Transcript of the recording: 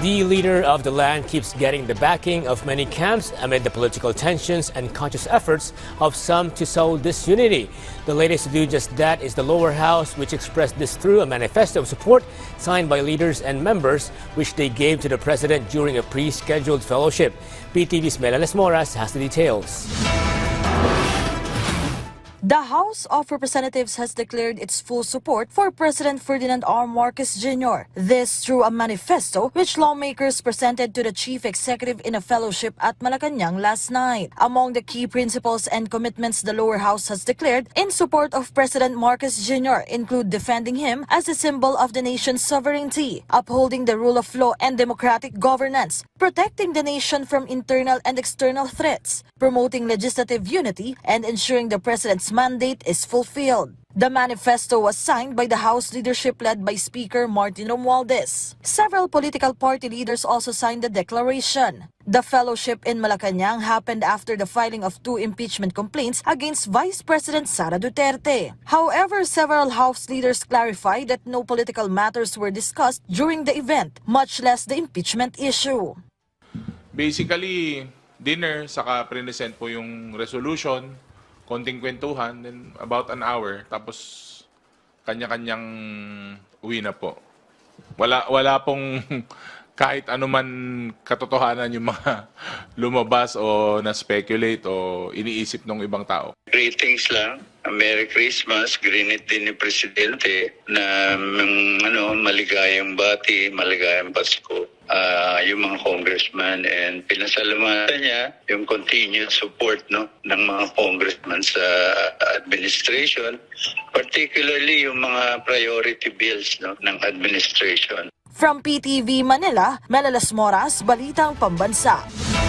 The leader of the land keeps getting the backing of many camps amid the political tensions and conscious efforts of some to sow disunity. The latest to do just that is the lower house, which expressed this through a manifesto of support signed by leaders and members, which they gave to the president during a pre-scheduled fellowship. PTV's Melanes Moras has the details. The House of Representatives has declared its full support for President Ferdinand R. Marcos Jr. This through a manifesto which lawmakers presented to the chief executive in a fellowship at Malacanang last night. Among the key principles and commitments the lower house has declared in support of President Marcos Jr. include defending him as a symbol of the nation's sovereignty, upholding the rule of law and democratic governance, protecting the nation from internal and external threats, promoting legislative unity, and ensuring the president's mandate is fulfilled. The manifesto was signed by the House leadership led by Speaker Martin Romualdez. Several political party leaders also signed the declaration. The fellowship in Malacanang happened after the filing of 2 impeachment complaints against Vice President Sara Duterte. However, several House leaders clarified that no political matters were discussed during the event, much less the impeachment issue. Basically, dinner, saka present po yung resolution, konting kwentuhan, then about an hour, tapos kanya-kanyang uwi na po. Wala pong kahit anuman katotohanan yung mga lumabas o na-speculate o iniisip ng ibang tao. Greetings lang. Merry Christmas. Grinit din ni Presidente na maligayang bati, maligayang Pasko. Yung mga congressman and pinasalamatan niya yung continued support ng mga congressman sa administration, particularly yung mga priority bills ng administration. From PTV Manila, Melanes Moras, Balitang Pambansa.